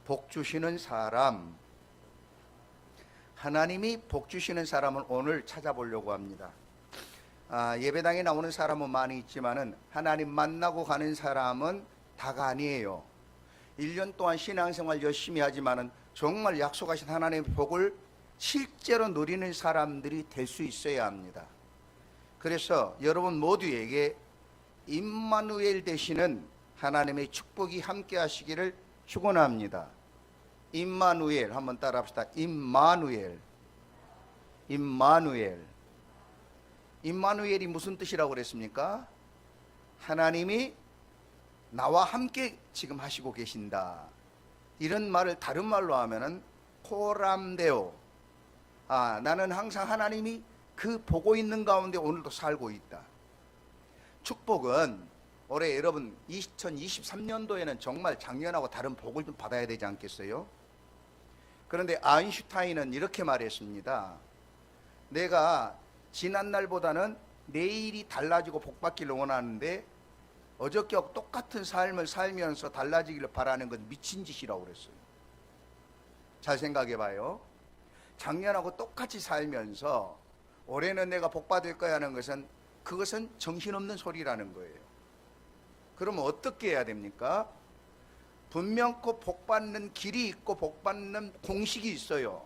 복 주시는 사람, 하나님이 복 주시는 사람을 오늘 찾아보려고 합니다. 예배당에 나오는 사람은 많이 있지만은 하나님 만나고 가는 사람은 다가 아니에요. 1년 동안 신앙생활 열심히 하지만은 정말 약속하신 하나님의 복을 실제로 누리는 사람들이 될 수 있어야 합니다. 그래서 여러분 모두에게 임마누엘 되시는 하나님의 축복이 함께 하시기를 축원합니다. 임마누엘 한번 따라 합시다. 임마누엘. 임마누엘. 임마누엘이 무슨 뜻이라고 그랬습니까? 하나님이 나와 함께 지금 하시고 계신다. 이런 말을 다른 말로 하면은 코람데오. 나는 항상 하나님이 그 보고 있는 가운데 오늘도 살고 있다. 축복은 올해 여러분 2023년도에는 정말 작년하고 다른 복을 좀 받아야 되지 않겠어요? 그런데 아인슈타인은 이렇게 말했습니다. 내가 지난날보다는 내일이 달라지고 복받기를 원하는데 어저께와 똑같은 삶을 살면서 달라지기를 바라는 건 미친 짓이라고 그랬어요. 잘 생각해 봐요. 작년하고 똑같이 살면서 올해는 내가 복받을 거야 하는 것은 그것은 정신없는 소리라는 거예요. 그러면 어떻게 해야 됩니까? 분명코 복받는 길이 있고 복받는 공식이 있어요.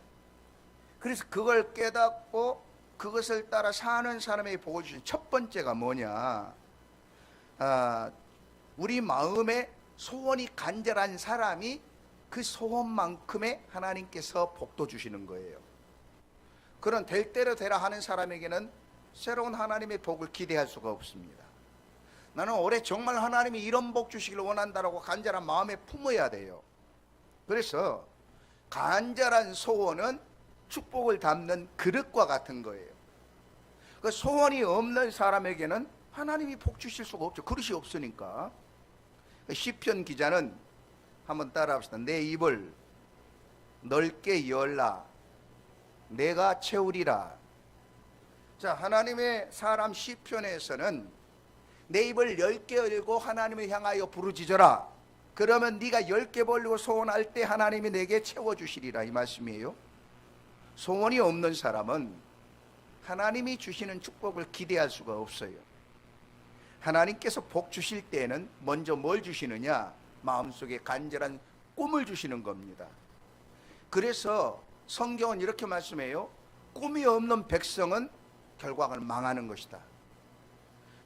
그래서 그걸 깨닫고 그것을 따라 사는 사람에게 복을 주신 첫 번째가 뭐냐? 우리 마음에 소원이 간절한 사람이 그 소원만큼의 하나님께서 복도 주시는 거예요. 그런 될 대로 되라 하는 사람에게는 새로운 하나님의 복을 기대할 수가 없습니다. 나는 올해 정말 하나님이 이런 복 주시기를 원한다라고 간절한 마음에 품어야 돼요. 그래서 간절한 소원은 축복을 담는 그릇과 같은 거예요. 그 소원이 없는 사람에게는 하나님이 복 주실 수가 없죠. 그릇이 없으니까. 시편 기자는 한번 따라 합시다. 내 입을 넓게 열라 내가 채우리라. 자, 하나님의 사람 시편에서는 내 입을 10개 열고 하나님을 향하여 부르짖어라. 그러면 네가 10개 벌리고 소원할 때 하나님이 내게 채워주시리라, 이 말씀이에요. 소원이 없는 사람은 하나님이 주시는 축복을 기대할 수가 없어요. 하나님께서 복 주실 때는 먼저 뭘 주시느냐? 마음속에 간절한 꿈을 주시는 겁니다. 그래서 성경은 이렇게 말씀해요. 꿈이 없는 백성은 결과가 망하는 것이다.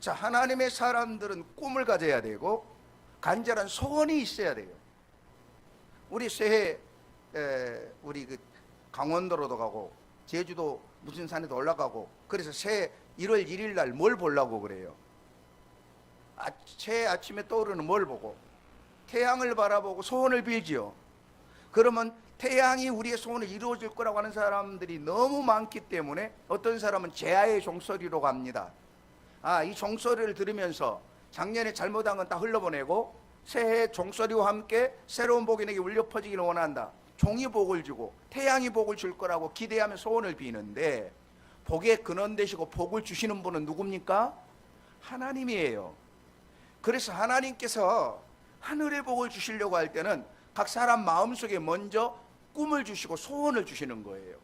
자, 하나님의 사람들은 꿈을 가져야 되고 간절한 소원이 있어야 돼요. 우리 새해 우리 그 강원도로도 가고 제주도 무슨 산에도 올라가고 그래서 새해 1월 1일 날 뭘 보려고 그래요? 새해 아침에 떠오르는 뭘 보고? 태양을 바라보고 소원을 빌지요. 그러면 태양이 우리의 소원을 이루어줄 거라고 하는 사람들이 너무 많기 때문에 어떤 사람은 제아의 종소리로 갑니다. 이 종소리를 들으면서 작년에 잘못한 건 다 흘러보내고 새해 종소리와 함께 새로운 복이 내게 울려 퍼지기를 원한다. 종이 복을 주고 태양이 복을 줄 거라고 기대하며 소원을 비는데 복의 근원 되시고 복을 주시는 분은 누굽니까? 하나님이에요. 그래서 하나님께서 하늘의 복을 주시려고 할 때는 각 사람 마음속에 먼저 꿈을 주시고 소원을 주시는 거예요.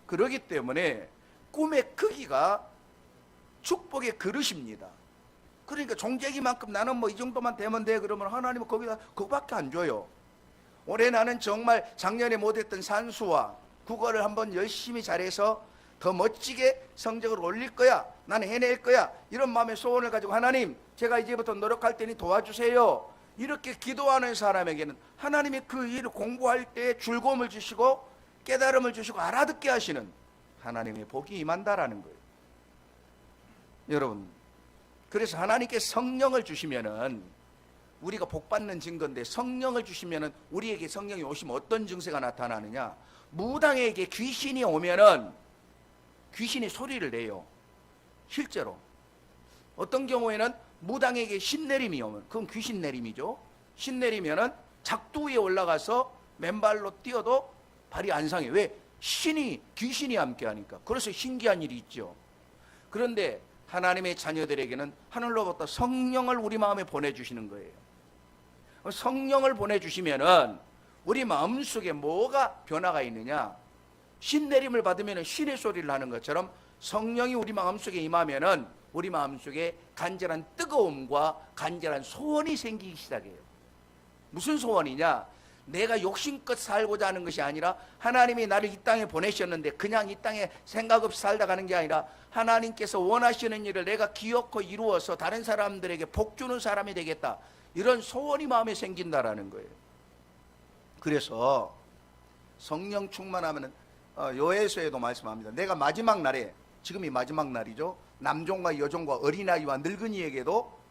그렇기 때문에 꿈의 크기가 축복의 그릇입니다. 그러니까 종재기만큼 나는 뭐 이 정도만 되면 돼 그러면 하나님은 거기다 그거밖에 안 줘요. 올해 나는 정말 작년에 못했던 산수와 국어를 한번 열심히 잘해서 더 멋지게 성적을 올릴 거야. 나는 해낼 거야. 이런 마음의 소원을 가지고 하나님 제가 이제부터 노력할 테니 도와주세요. 이렇게 기도하는 사람에게는 하나님이 그 일을 공부할 때 즐거움을 주시고 깨달음을 주시고 알아듣게 하시는 하나님의 복이 임한다라는 거예요. 여러분, 그래서 하나님께 성령을 주시면은 우리가 복받는 증거인데 성령을 주시면은 우리에게 성령이 오시면 어떤 증세가 나타나느냐? 무당에게 귀신이 오면은 귀신이 소리를 내요. 실제로 어떤 경우에는 무당에게 신내림이 오면 그건 귀신 내림이죠. 신내리면은 작두 위에 올라가서 맨발로 뛰어도 발이 안 상해. 왜? 귀신이 함께 하니까. 그래서 신기한 일이 있죠. 그런데 하나님의 자녀들에게는 하늘로부터 성령을 우리 마음에 보내주시는 거예요. 성령을 보내주시면은 우리 마음속에 뭐가 변화가 있느냐? 신 내림을 받으면 신의 소리를 하는 것처럼 성령이 우리 마음속에 임하면은 우리 마음속에 간절한 뜨거움과 간절한 소원이 생기기 시작해요. 무슨 소원이냐? 내가 욕심껏 살고자 하는 것이 아니라 하나님이 나를 이 땅에 보내셨는데 그냥 이 땅에 생각 없이 살다 가는 게 아니라 하나님께서 원하시는 일을 내가 기어코 이루어서 다른 사람들에게 복 주는 사람이 되겠다, 이런 소원이 마음에 생긴다라는 거예요. 그래서 성령 충만하면 요에서에도 말씀합니다. 내가 마지막 날에, 지금이 마지막 날이죠, 남종과 여종과 어린아이와 늙은이에게도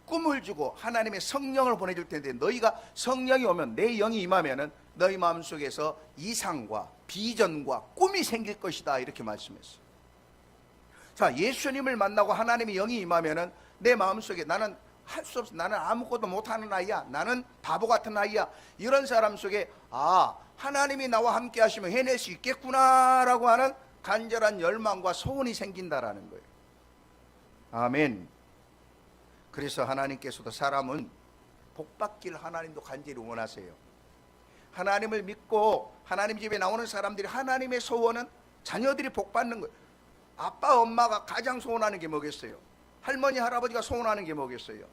꿈을 주고 하나님의 성령을 보내줄 텐데 너희가 성령이 오면, 내 영이 임하면은 너희 마음속에서 이상과 비전과 꿈이 생길 것이다, 이렇게 말씀했어요. 자, 예수님을 만나고 하나님의 영이 임하면은 내 마음속에 나는 할 수 없어, 나는 아무것도 못하는 아이야, 나는 바보 같은 아이야, 이런 사람 속에 하나님이 나와 함께 하시면 해낼 수 있겠구나라고 하는 간절한 열망과 소원이 생긴다라는 거예요. 아멘. 그래서 하나님께서도 사람은 복받기를 하나님도 간절히 원하세요. 하나님을 믿고 하나님 집에 나오는 사람들이, 하나님의 소원은 자녀들이 복받는 거예요. 아빠 엄마가 가장 소원하는 게 뭐겠어요? 할머니 할아버지가 소원하는 게 뭐겠어요?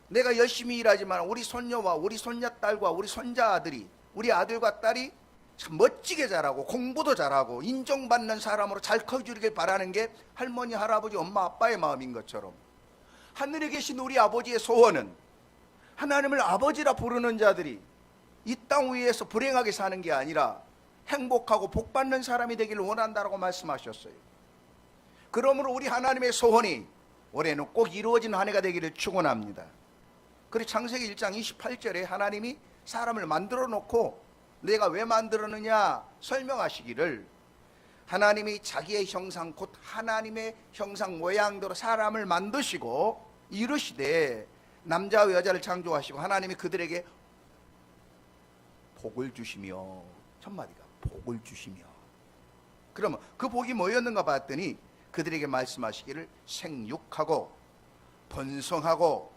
내가 열심히 일하지만 우리 손녀와 우리 손녀딸과 우리 손자아들이, 우리 아들과 딸이 참 멋지게 자라고 공부도 잘하고 인정받는 사람으로 잘 커주길 바라는 게 할머니 할아버지 엄마 아빠의 마음인 것처럼, 하늘에 계신 우리 아버지의 소원은 하나님을 아버지라 부르는 자들이 이 땅 위에서 불행하게 사는 게 아니라 행복하고 복받는 사람이 되기를 원한다라고 말씀하셨어요. 그러므로 우리 하나님의 소원이 올해는 꼭 이루어지는 한 해가 되기를 축원합니다. 그리고 창세기 1장 28절에 하나님이 사람을 만들어 놓고 내가 왜 만들었느냐 설명하시기를, 하나님이 자기의 형상 곧 하나님의 형상 모양대로 사람을 만드시고 이르시되 남자와 여자를 창조하시고 하나님이 그들에게 복을 주시며, 첫 마디가 복을 주시며, 그러면 그 복이 뭐였는가 봤더니 그들에게 말씀하시기를 생육하고 번성하고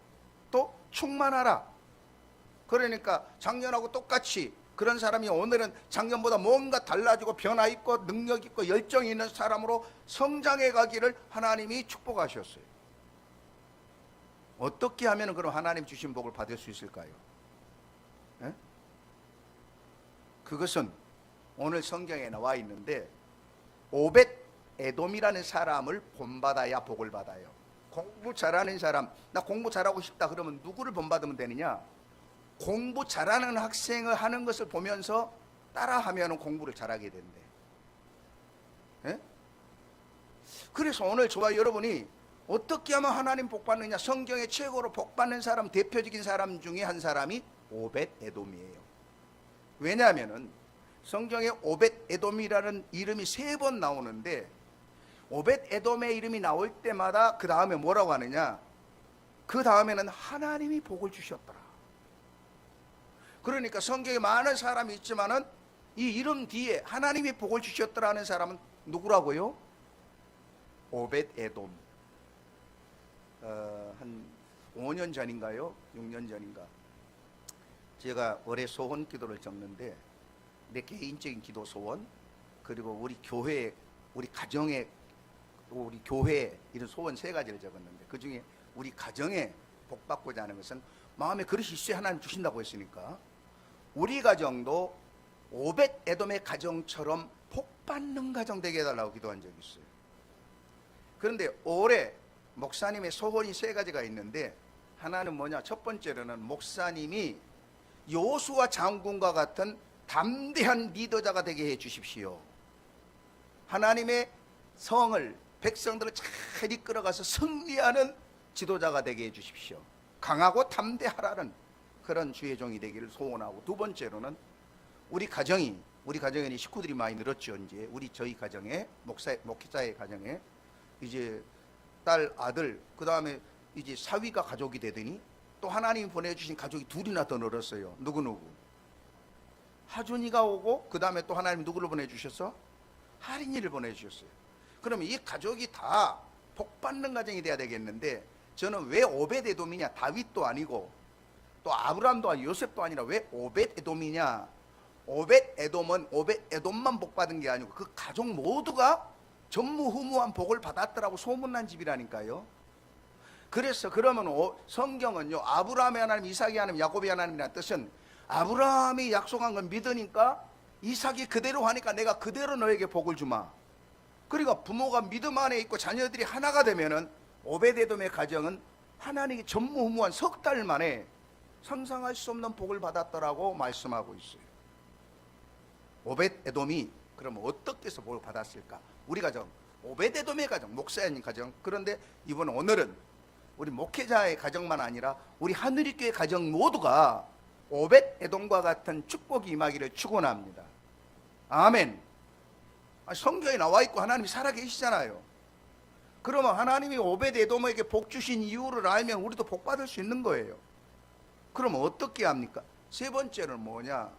또 충만하라. 그러니까 작년하고 똑같이 그런 사람이 오늘은 작년보다 뭔가 달라지고 변화 있고 능력 있고 열정이 있는 사람으로 성장해 가기를 하나님이 축복하셨어요. 어떻게 하면 그럼 하나님 주신 복을 받을 수 있을까요? 에? 그것은 오늘 성경에 나와 있는데, 오벳 에돔이라는 사람을 본받아야 복을 받아요. 공부 잘하는 사람, 나 공부 잘하고 싶다 그러면 누구를 본받으면 되느냐? 공부 잘하는 학생을 하는 것을 보면서 따라하면 공부를 잘하게 된대. 예? 그래서 오늘 저와 여러분이 어떻게 하면 하나님 복 받느냐? 성경에 최고로 복 받는 사람, 대표적인 사람 중에 한 사람이 오벳 에돔이에요. 왜냐하면은 성경에 오벳 에돔이라는 이름이 3번 나오는데, 오벳 에돔의 이름이 나올 때마다 그 다음에 뭐라고 하느냐? 그 다음에는 하나님이 복을 주셨더라. 그러니까 성경에 많은 사람이 있지만은 이 이름 뒤에 하나님이 복을 주셨더라는 사람은 누구라고요? 오벳 에돔. 한 5년 전인가요? 6년 전인가? 제가 올해 소원 기도를 적는데, 내 개인적인 기도 소원, 그리고 우리 교회, 우리 가정에, 우리 교회 이런 소원 3가지를 적었는데, 그 중에 우리 가정에 복 받고자 하는 것은 마음에 그릇이 있어야 하나님 주신다고 했으니까 우리 가정도 오벳 에돔의 가정처럼 복 받는 가정 되게 해달라고 기도한 적이 있어요. 그런데 올해 목사님의 소원이 3가지가 있는데, 하나는 뭐냐? 첫 번째로는 목사님이 요수아 장군과 같은 담대한 리더자가 되게 해 주십시오. 하나님의 성을, 백성들을 잘 이끌어가서 승리하는 지도자가 되게 해 주십시오. 강하고 담대하라는 그런 주의 종이 되기를 소원하고, 두 번째로는 우리 가정에 식구들이 많이 늘었죠. 이제 저희 가정에, 목회자의 가정에 이제 딸, 아들, 그 다음에 이제 사위가 가족이 되더니 또 하나님이 보내주신 가족이 2이나 더 늘었어요. 누구? 하준이가 오고, 그 다음에 또 하나님이 누구를 보내주셨어? 할인이를 보내주셨어요. 그러면 이 가족이 다 복받는 가정이 돼야 되겠는데, 저는 왜 오벳 에돔이냐? 다윗도 아니고 또 아브라함도 아니고 요셉도 아니라 왜 오벳 에돔이냐? 오벳 에돔은 오벳 에돔만 복 받은 게 아니고 그 가족 모두가 전무후무한 복을 받았더라고 소문난 집이라니까요. 그래서 그러면 성경은요, 아브라함의 하나님, 이삭의 하나님, 야곱의 하나님이라는 뜻은 아브라함이 약속한 건 믿으니까 이삭이 그대로 하니까 내가 그대로 너에게 복을 주마. 그러니까 부모가 믿음 안에 있고 자녀들이 하나가 되면은 오벳에돔의 가정은 하나님이 전무후무한 석 달 만에 상상할 수 없는 복을 받았더라고 말씀하고 있어요. 오벳에돔이 그럼 어떻게 해서 복을 받았을까? 우리 가정, 오벳에돔의 가정, 목사님 가정. 그런데 오늘은 우리 목회자의 가정만 아니라 우리 하늘이교회 가정 모두가 오벳에돔과 같은 축복이 임하기를 축원합니다. 아멘. 성경에 나와 있고 하나님이 살아계시잖아요. 그러면 하나님이 오벳에돔에게 복 주신 이유를 알면 우리도 복 받을 수 있는 거예요. 그럼 어떻게 합니까? 세 번째는 뭐냐?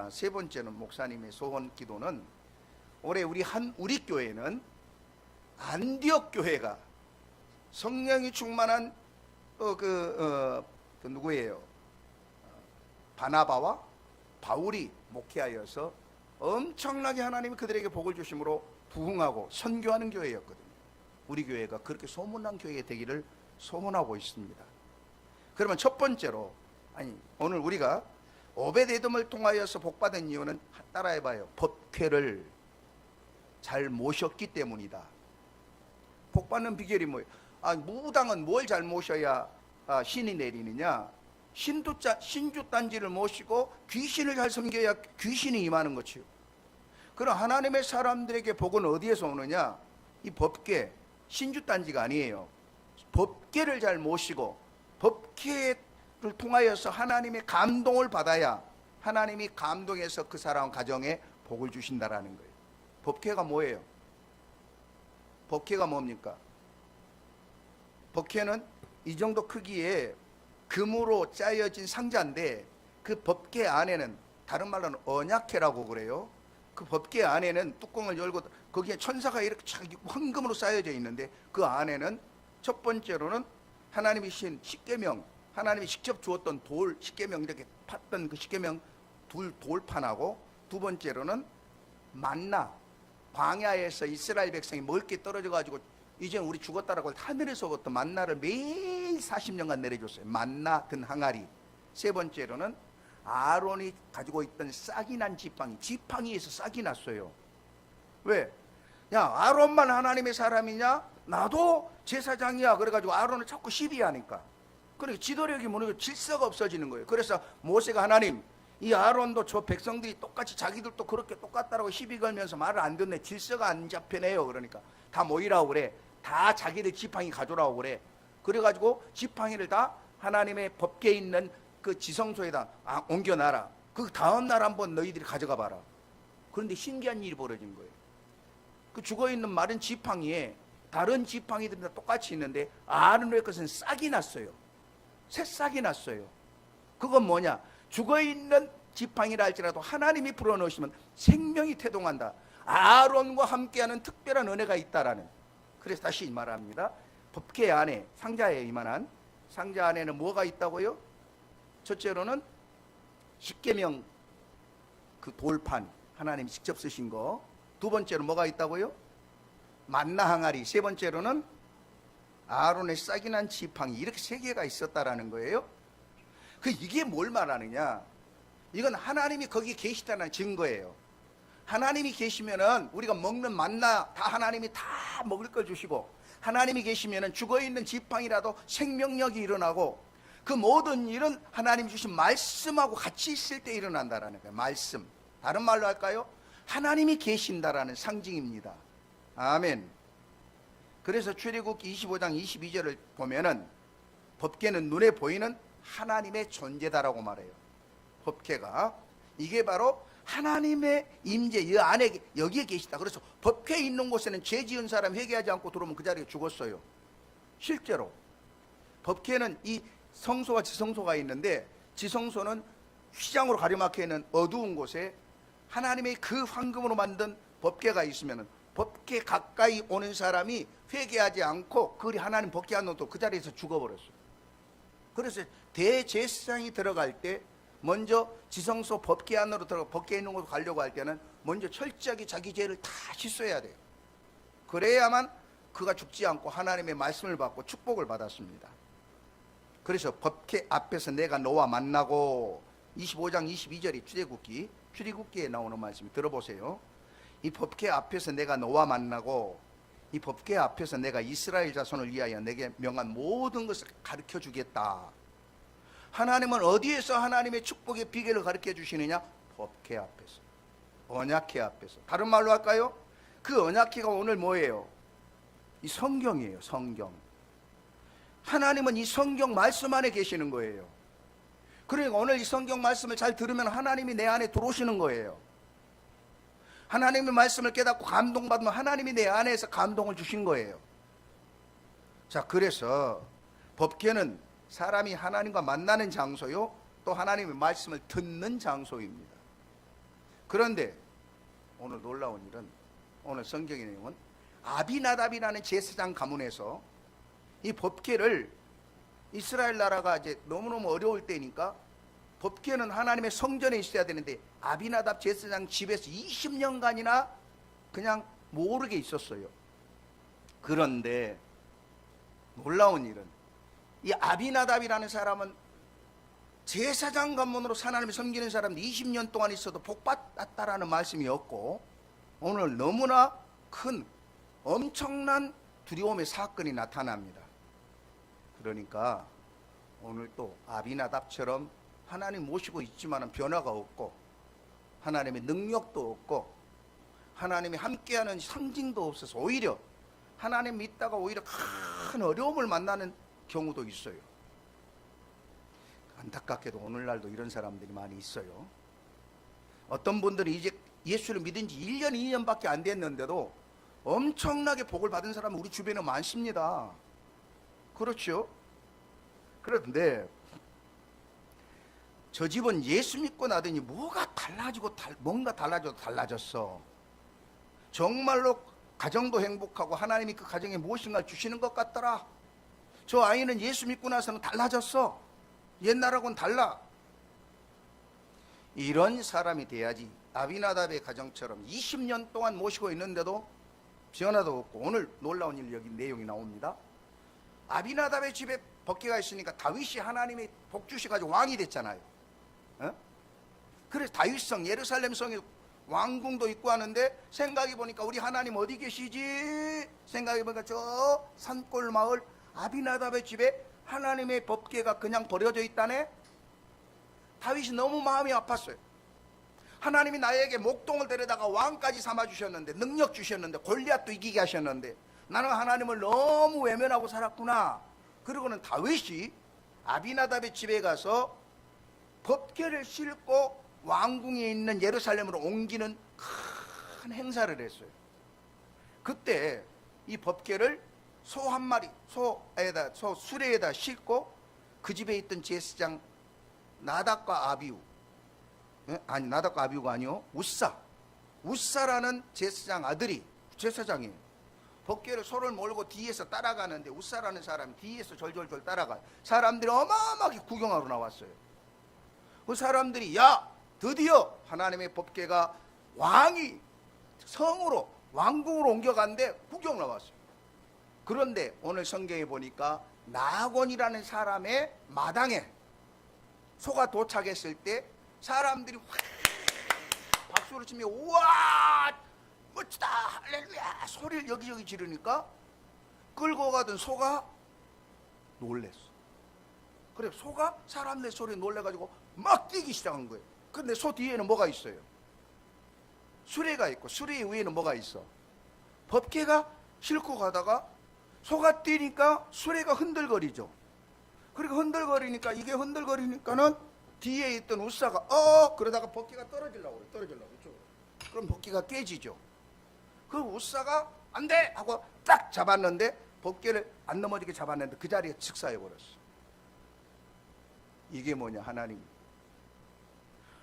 세 번째는 목사님의 소원 기도는 올해 우리 교회는 안디옥 교회가 성령이 충만한 누구예요? 바나바와 바울이 목회하여서 엄청나게 하나님이 그들에게 복을 주심으로 부흥하고 선교하는 교회였거든요. 우리 교회가 그렇게 소문난 교회가 되기를 소원하고 있습니다. 그러면 첫 번째로, 오늘 우리가 오벳에돔을 통하여서 복받은 이유는 따라해봐요. 법궤를 잘 모셨기 때문이다. 복받는 비결이 뭐예요? 무당은 뭘 잘 모셔야 신이 내리느냐? 신주단지를 모시고 귀신을 잘 섬겨야 귀신이 임하는 것이요. 그럼 하나님의 사람들에게 복은 어디에서 오느냐? 이 법궤, 신주단지가 아니에요. 법궤를 잘 모시고 법궤를 통하여서 하나님의 감동을 받아야 하나님이 감동해서 그 사람 가정에 복을 주신다라는 거예요. 법궤가 뭐예요? 법궤가 뭡니까? 법궤는 이 정도 크기의 금으로 짜여진 상자인데 그 법궤 안에는, 다른 말로는 언약궤라고 그래요. 그 법궤 안에는 뚜껑을 열고 거기에 천사가 이렇게 황금으로 쌓여져 있는데 그 안에는 첫 번째로는 하나님이 신 십계명, 하나님이 직접 주었던 돌, 십계명 이렇게 팠던 그 십계명 돌판하고, 두 번째로는 만나, 광야에서 이스라엘 백성이 먹을 게 떨어져 가지고 이제 우리 죽었다라고 하늘에서부터 만나를 매일 40년간 내려줬어요. 만나 든 항아리. 세 번째로는 아론이 가지고 있던 싹이 난 지팡이에서 싹이 났어요. 왜? 야, 아론만 하나님의 사람이냐? 나도 제사장이야. 그래가지고 아론을 자꾸 시비하니까. 그러니까 지도력이 무너지고 질서가 없어지는 거예요. 그래서 모세가 하나님, 이 아론도 저 백성들이 똑같이 자기들도 그렇게 똑같다라고 시비 걸면서 말을 안 듣네. 질서가 안 잡혀내요. 그러니까 다 모이라고 그래. 다 자기들 지팡이 가져라고 그래. 그래가지고 지팡이를 다 하나님의 법궤에 있는 그 지성소에다 옮겨놔라. 그 다음 날 한번 너희들이 가져가 봐라. 그런데 신기한 일이 벌어진 거예요. 그 죽어있는 마른 지팡이에 다른 지팡이들이 다 똑같이 있는데 아론의 것은 싹이 났어요. 새싹이 났어요. 그건 뭐냐? 죽어있는 지팡이라 할지라도 하나님이 불어넣으시면 생명이 태동한다. 아론과 함께하는 특별한 은혜가 있다라는. 그래서 다시 말합니다. 법궤 안에, 상자에 이만한 상자 안에는 뭐가 있다고요? 첫째로는 십계명 그 돌판, 하나님이 직접 쓰신 거. 두 번째로 뭐가 있다고요? 만나 항아리. 세 번째로는 아론의 싹이 난 지팡이. 이렇게 세 개가 있었다라는 거예요. 이게 뭘 말하느냐? 이건 하나님이 거기 계시다는 증거예요. 하나님이 계시면은 우리가 먹는 만나 다 하나님이 다 먹을 걸 주시고, 하나님이 계시면은 죽어있는 지팡이라도 생명력이 일어나고, 그 모든 일은 하나님 주신 말씀하고 같이 있을 때 일어난다라는 거예요. 말씀. 다른 말로 할까요? 하나님이 계신다라는 상징입니다. 아멘. 그래서 출애굽기 25장 22절을 보면은 법궤는 눈에 보이는 하나님의 존재다라고 말해요. 법궤가 이게 바로 하나님의 임재, 이 안에 여기에 계시다. 그래서 법궤에 있는 곳에는 죄 지은 사람 회개하지 않고 들어오면 그 자리에 죽었어요. 실제로 법궤는 이 성소와 지성소가 있는데, 지성소는 휘장으로 가려막혀 있는 어두운 곳에 하나님의 그 황금으로 만든 법궤가 있으면 법궤 가까이 오는 사람이 회개하지 않고 그 하나님 법궤 안 놓고 그 자리에서 죽어버렸어요. 그래서 대제사장이 들어갈 때 먼저 지성소 법궤 안으로 들어가 법궤 있는 곳으로 가려고 할 때는 먼저 철저하게 자기 죄를 다 씻어야 돼요. 그래야만 그가 죽지 않고 하나님의 말씀을 받고 축복을 받았습니다. 그래서 법궤 앞에서 내가 너와 만나고 25장 22절이 출애굽기에 나오는 말씀 들어보세요. 이 법궤 앞에서 내가 너와 만나고 이 법궤 앞에서 내가 이스라엘 자손을 위하여 내게 명한 모든 것을 가르쳐 주겠다. 하나님은 어디에서 하나님의 축복의 비결을 가르쳐 주시느냐? 법궤 앞에서, 언약궤 앞에서. 다른 말로 할까요? 그 언약궤가 오늘 뭐예요? 이 성경이에요. 성경. 하나님은 이 성경 말씀 안에 계시는 거예요. 그러니까 오늘 이 성경 말씀을 잘 들으면 하나님이 내 안에 들어오시는 거예요. 하나님의 말씀을 깨닫고 감동받으면 하나님이 내 안에서 감동을 주신 거예요. 자, 그래서 법궤는 사람이 하나님과 만나는 장소요, 또 하나님의 말씀을 듣는 장소입니다. 그런데 오늘 놀라운 일은, 오늘 성경의 내용은 아비나답이라는 제사장 가문에서 이 법궤를, 이스라엘 나라가 이제 너무너무 어려울 때니까 법궤는 하나님의 성전에 있어야 되는데 아비나답 제사장 집에서 20년간이나 그냥 모르게 있었어요. 그런데 놀라운 일은 이 아비나답이라는 사람은 제사장 가문으로 하나님을 섬기는 사람들이 20년 동안 있어도 복받았다라는 말씀이었고, 오늘 너무나 큰 엄청난 두려움의 사건이 나타납니다. 그러니까 오늘 또 아비나답처럼 하나님 모시고 있지만 변화가 없고 하나님의 능력도 없고 하나님이 함께하는 상징도 없어서 오히려 하나님 믿다가 오히려 큰 어려움을 만나는 경우도 있어요. 안타깝게도 오늘날도 이런 사람들이 많이 있어요. 어떤 분들이 이제 예수를 믿은 지 1년, 2년밖에 안 됐는데도 엄청나게 복을 받은 사람은 우리 주변에 많습니다. 그렇죠? 그런데 저 집은 예수 믿고 나더니 뭐가 달라지고 뭔가 달라졌어. 정말로 가정도 행복하고 하나님이 그 가정에 무엇인가 주시는 것 같더라. 저 아이는 예수 믿고 나서는 달라졌어. 옛날하고는 달라. 이런 사람이 돼야지. 아비나답의 가정처럼 20년 동안 모시고 있는데도 변화도 없고, 오늘 놀라운 일 여기 내용이 나옵니다. 아비나답의 집에 법궤가 있으니까 다윗이 하나님의 복 주셔가지고 왕이 됐잖아요. 그래서 다윗성, 예루살렘 성에 왕궁도 있고 하는데, 생각해 보니까 우리 하나님 어디 계시지? 생각해 보니까 저 산골 마을 아비나답의 집에 하나님의 법궤가 그냥 버려져 있다네. 다윗이 너무 마음이 아팠어요. 하나님이 나에게 목동을 데려다가 왕까지 삼아주셨는데, 능력 주셨는데, 골리앗도 이기게 하셨는데 나는 하나님을 너무 외면하고 살았구나. 그러고는 다윗이 아비나답의 집에 가서 법궤를 싣고 왕궁에 있는 예루살렘으로 옮기는 큰 행사를 했어요. 그때 이 법궤를 소 한 마리, 수레에다 싣고 그 집에 있던 제사장 나답과 아비우, 아니 나답과 아비우가 아니요, 우사라는 제사장 아들이 제사장이에요. 법궤를 소를 몰고 뒤에서 따라가는데 우사라는 사람이 뒤에서 졸졸졸 따라가요. 사람들이 어마어마하게 구경하러 나왔어요. 그 사람들이 야, 드디어 하나님의 법궤가 왕이 성으로 왕궁으로 옮겨간데 구경 나왔어요. 그런데 오늘 성경에 보니까 나곤이라는 사람의 마당에 소가 도착했을 때 사람들이 확 박수를 치며 우와 멋지다 할렐루야 소리를 여기저기 지르니까 끌고 가던 소가 놀랬어. 그래 소가 사람들 소리에 놀래가지고 막 뛰기 시작한 거예요. 근데 소 뒤에는 뭐가 있어요? 수레가 있고 수레 위에는 뭐가 있어? 법궤가 싣고 가다가 소가 뛰니까 수레가 흔들거리죠. 그러니까 흔들거리니까 이게 흔들거리니까는 뒤에 있던 우사가 그러다가 법궤가 떨어지려고 이쪽으로. 그럼 법궤가 깨지죠. 그 우사가 안 돼 하고 딱 잡았는데 법궤를 안 넘어지게 잡았는데 그 자리에 즉사해 버렸어. 이게 뭐냐? 하나님.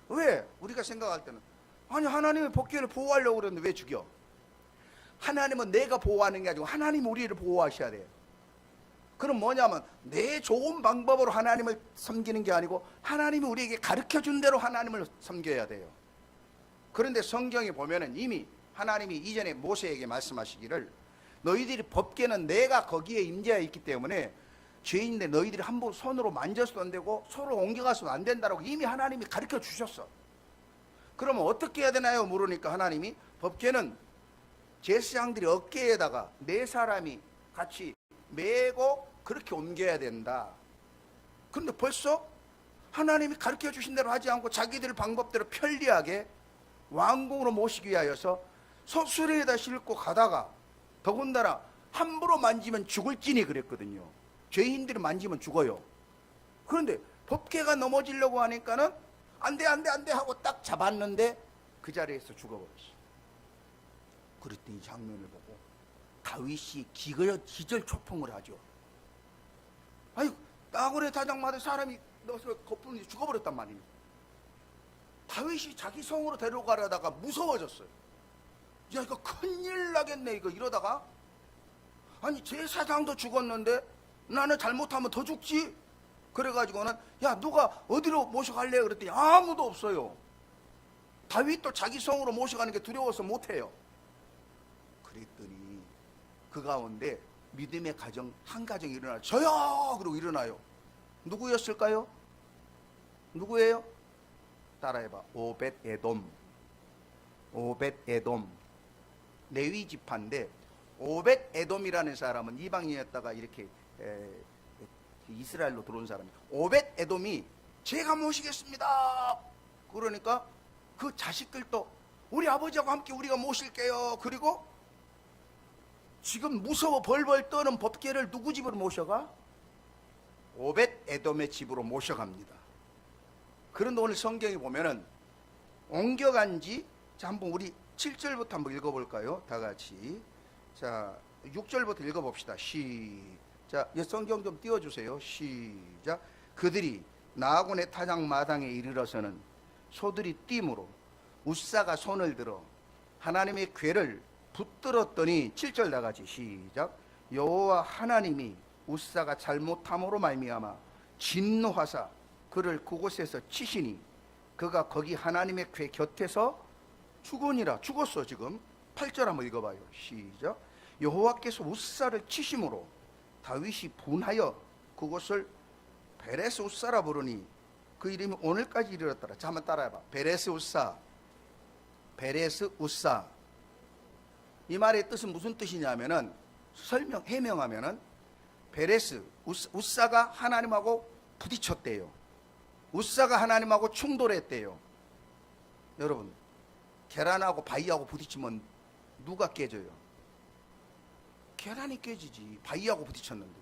왜? 우리가 생각할 때는 아니 하나님의 법궤를 보호하려고 그러는데 왜 죽여? 하나님은 내가 보호하는 게 아니고 하나님 우리를 보호하셔야 돼요. 그럼 뭐냐면 내 좋은 방법으로 하나님을 섬기는 게 아니고 하나님이 우리에게 가르쳐준 대로 하나님을 섬겨야 돼요. 그런데 성경에 보면은 이미 하나님이 이전에 모세에게 말씀하시기를 너희들이 법궤는 내가 거기에 임재하여 있기 때문에 죄인인데 너희들이 한번 손으로 만져서도 안 되고 손으로 옮겨가서도 안 된다라고 이미 하나님이 가르쳐 주셨어. 그러면 어떻게 해야 되나요? 물으니까 하나님이 법궤는 제사장들이 어깨에다가 네 사람이 같이 메고 그렇게 옮겨야 된다. 그런데 벌써 하나님이 가르쳐 주신 대로 하지 않고 자기들 방법대로 편리하게 왕궁으로 모시기 위하여서 소수레에다 싣고 가다가 더군다나 함부로 만지면 죽을지니 그랬거든요. 죄인들이 만지면 죽어요. 그런데 법궤가 넘어지려고 하니까는 안 돼 하고 딱 잡았는데 그 자리에서 죽어버렸어. 그랬더니 이 장면을 보고 다윗이 기절초풍을 하죠. 아니 나그네 타작마다 사람이 넣어서 거품이 죽어버렸단 말이에요. 다윗이 자기 성으로 데려가려다가 무서워졌어요. 야 이거 큰일 나겠네 이거 이러다가 아니 제사장도 죽었는데 나는 잘못하면 더 죽지. 그래가지고는 야 누가 어디로 모셔갈래 그랬더니 아무도 없어요. 다윗도 자기 성으로 모셔가는 게 두려워서 못해요. 그랬더니 그 가운데 믿음의 가정 한 가정이 일어나요. 저요 그러고 일어나요. 누구였을까요? 누구예요? 따라해봐. 오벳에돔. 레위 지파인데 오벳에돔이라는 사람은 이방인이었다가 이렇게 이스라엘로 들어온 사람이에요. 오벳에돔이 제가 모시겠습니다. 그러니까 그 자식들도 우리 아버지하고 함께 우리가 모실게요. 그리고 지금 무서워 벌벌 떠는 법궤를 누구 집으로 모셔가? 오벳에돔의 집으로 모셔갑니다. 그런데 오늘 성경에 보면은 옮겨간 지, 자 한번 우리 7절부터 한번 읽어볼까요? 다 같이. 자 6절부터 읽어봅시다. 시작. 성경 좀 띄워주세요. 시작. 그들이 나아곤의 타작마당에 이르러서는 소들이 띠므로 웃사가 손을 들어 하나님의 궤를 붙들었더니 7절 다 같이 시작. 여호와 하나님이 웃사가 잘못함으로 말미암아 진노하사 그를 그곳에서 치시니 그가 거기 하나님의 궤 곁에서 죽으니라. 죽었어. 지금 8절 한번 읽어봐요. 시작. 여호와께서 웃사를 치심으로 다윗이 분하여 그곳을 베레스 웃사라 부르니 그 이름이 오늘까지 이르렀더라. 자 한번 따라해봐. 베레스 웃사. 이 말의 뜻은 무슨 뜻이냐면은 해명하면은 베레스 웃사가 하나님하고 부딪혔대요. 웃사가 하나님하고 충돌했대요. 여러분 계란하고 바위하고 부딪히면 누가 깨져요? 계란이 깨지지. 바위하고 부딪혔는데.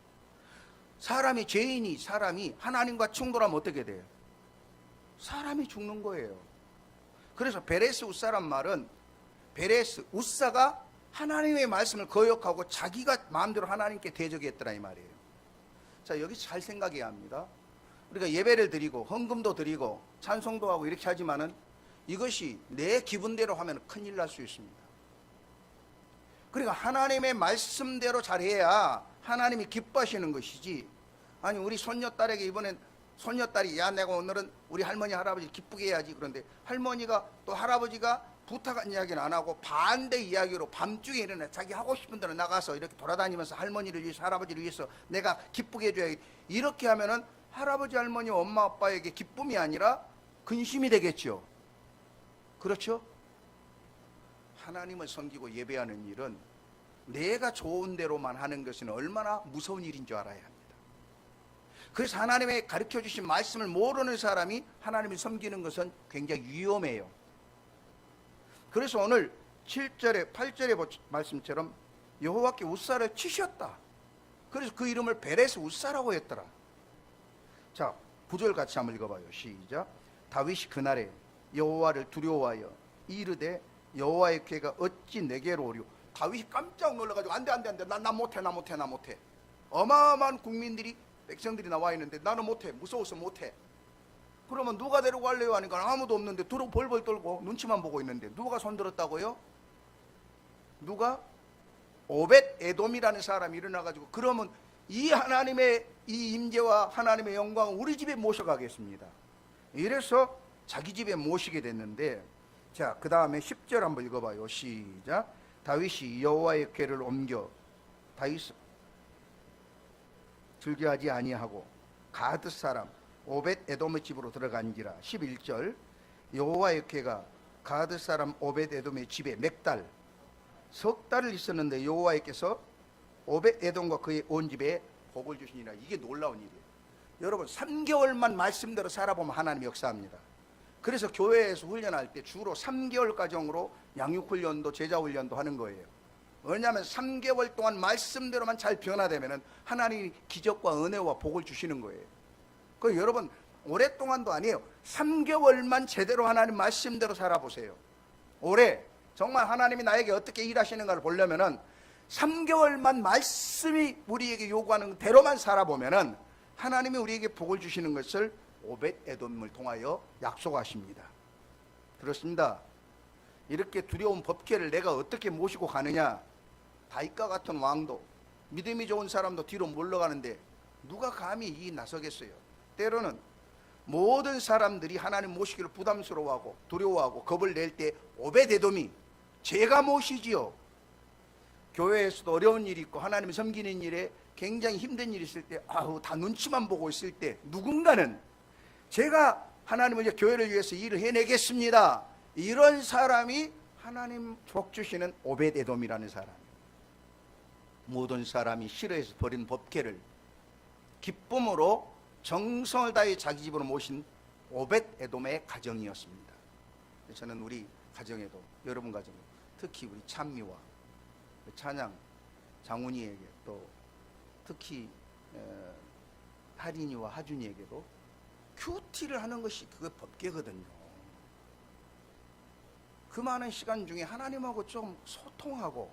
사람이 하나님과 충돌하면 어떻게 돼요? 사람이 죽는 거예요. 그래서 베레스 웃사란 말은 베레스 웃사가 하나님의 말씀을 거역하고 자기가 마음대로 하나님께 대적했더라 이 말이에요. 자 여기 잘 생각해야 합니다. 우리가 예배를 드리고 헌금도 드리고 찬송도 하고 이렇게 하지만은 이것이 내 기분대로 하면 큰일 날 수 있습니다. 그러니까 하나님의 말씀대로 잘해야 하나님이 기뻐하시는 것이지. 아니 우리 손녀딸에게 이번엔 손녀딸이 야 내가 오늘은 우리 할머니 할아버지 기쁘게 해야지. 그런데 할머니가 또 할아버지가 부탁한 이야기는 안 하고 반대 이야기로 밤중에 일어나 자기 하고 싶은 대로 나가서 이렇게 돌아다니면서 할머니를 위해서 할아버지를 위해서 내가 기쁘게 해줘야. 이렇게 하면은 할아버지 할머니 엄마 아빠에게 기쁨이 아니라 근심이 되겠죠. 그렇죠? 하나님을 섬기고 예배하는 일은 내가 좋은 대로만 하는 것은 얼마나 무서운 일인 줄 알아야 합니다. 그래서 하나님의 가르쳐 주신 말씀을 모르는 사람이 하나님을 섬기는 것은 굉장히 위험해요. 그래서 오늘 7절에 8절의 말씀처럼 여호와께 웃사를 치셨다. 그래서 그 이름을 베레스 웃사라고 했더라. 자 9절 같이 한번 읽어봐요. 시작. 다윗이 그날에 여호와를 두려워하여 이르되 여호와의 궤가 어찌 내게로 오리오. 다윗이 깜짝 놀라가지고 안돼 나 못해 어마어마한 국민들이 백성들이 나와 있는데 나는 못해. 무서워서 못해. 그러면 누가 데리고 갈래요 하니까 아무도 없는데 두루 벌벌 떨고 눈치만 보고 있는데 누가 손들었다고요? 누가? 오벳에돔이라는 사람이 일어나가지고 그러면 이 하나님의 이 임재와 하나님의 영광을 우리 집에 모셔가겠습니다. 이래서 자기 집에 모시게 됐는데, 자, 그 다음에 10절 한번 읽어봐요. 시작. 다윗이 여호와의 궤를 옮겨 다윗 즐겨하지 아니하고 가드 사람 오벳 에돔의 집으로 들어간지라. 11절. 여호와의 궤가 가드 사람 오벳 에돔의 집에 몇 달, 석 달을 있었는데 여호와께서 오벳 에돔과 그의 온 집에 복을 주시니라. 이게 놀라운 일이에요. 여러분, 3개월만 말씀대로 살아보면 하나님이 역사합니다. 그래서 교회에서 훈련할 때 주로 3개월 과정으로 양육훈련도 제자훈련도 하는 거예요. 왜냐하면 3개월 동안 말씀대로만 잘 변화되면 하나님이 기적과 은혜와 복을 주시는 거예요. 그 여러분, 오랫동안도 아니에요. 3개월만 제대로 하나님 말씀대로 살아보세요. 올해 정말 하나님이 나에게 어떻게 일하시는가를 보려면은 3개월만 말씀이 우리에게 요구하는 대로만 살아보면은 하나님이 우리에게 복을 주시는 것을 오벳 에돔을 통하여 약속하십니다. 그렇습니다. 이렇게 두려운 법궤를 내가 어떻게 모시고 가느냐. 다윗과 같은 왕도, 믿음이 좋은 사람도 뒤로 물러가는데 누가 감히 이 나서겠어요. 때로는 모든 사람들이 하나님 모시기를 부담스러워하고 두려워하고 겁을 낼 때 오벳 에돔이 제가 모시지요. 교회에서도 어려운 일이 있고 하나님 섬기는 일에 굉장히 힘든 일이 있을 때 다 눈치만 보고 있을 때 누군가는 제가 하나님을 이제 교회를 위해서 일을 해내겠습니다. 이런 사람이 하나님 복 주시는 오벳 에돔이라는 사람. 모든 사람이 싫어해서 버린 법궤를 기쁨으로 정성을 다해 자기 집으로 모신 오벳 에돔의 가정이었습니다. 저는 우리 가정에도, 여러분 가정에, 특히 우리 찬미와 찬양 장훈이에게, 또 특히 하린이와 하준이에게도 큐티를 하는 것이 그게 법궤거든요. 그 많은 시간 중에 하나님하고 좀 소통하고,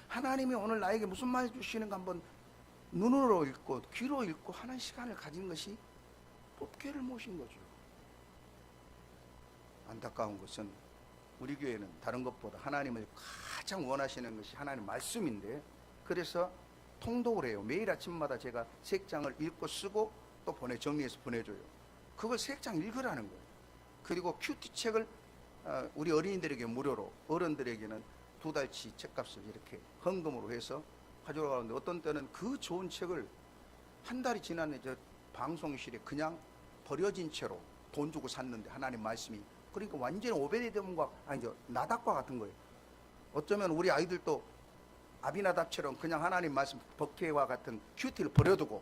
하나님이 오늘 나에게 무슨 말 주시는가 한번 눈으로 읽고 귀로 읽고 하는 시간을 가진 것이 법궤를 모신 거죠. 안타까운 것은 우리 교회는 다른 것보다 하나님을 가장 원하시는 것이 하나님 말씀인데, 그래서 통독을 해요. 매일 아침마다 제가 색장을 읽고 쓰고 또 정리해서 보내줘요. 그걸 색장 읽으라는 거예요. 그리고 큐티 책을 우리 어린이들에게 무료로, 어른들에게는 2달치 책값을 이렇게 헌금으로 해서 가져가는데, 어떤 때는 그 좋은 책을 한 달이 지났는데 저 방송실에 그냥 버려진 채로 돈 주고 샀는데 하나님 말씀이, 그러니까 완전히 오베데돔과 나답과 같은 거예요. 어쩌면 우리 아이들도 아비나답처럼 그냥 하나님 말씀 법궤와 같은 큐티를 버려두고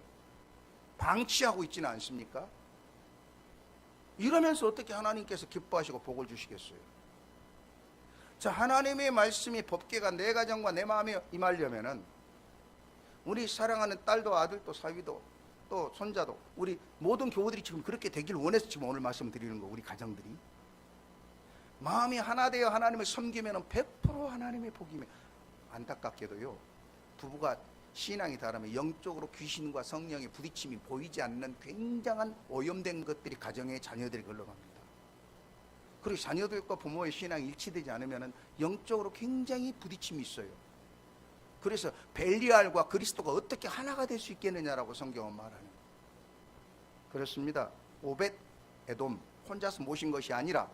방치하고 있지는 않습니까? 이러면서 어떻게 하나님께서 기뻐하시고 복을 주시겠어요? 자, 하나님의 말씀이 법궤가 내 가정과 내 마음에 임하려면은 우리 사랑하는 딸도 아들도 사위도 또 손자도, 우리 모든 교우들이 지금 그렇게 되길 원해서 지금 오늘 말씀 드리는 거. 우리 가정들이 마음이 하나 되어 하나님을 섬기면 100% 하나님의 복이며, 안타깝게도요, 부부가 신앙이 다르면 영적으로 귀신과 성령의 부딪힘이 보이지 않는 굉장한 오염된 것들이 가정의 자녀들이 흘러갑니다. 그리고 자녀들과 부모의 신앙이 일치되지 않으면 영적으로 굉장히 부딪힘이 있어요. 그래서 벨리알과 그리스도가 어떻게 하나가 될 수 있겠느냐라고 성경은 말하는 거예요. 그렇습니다. 오벳 에돔 혼자서 모신 것이 아니라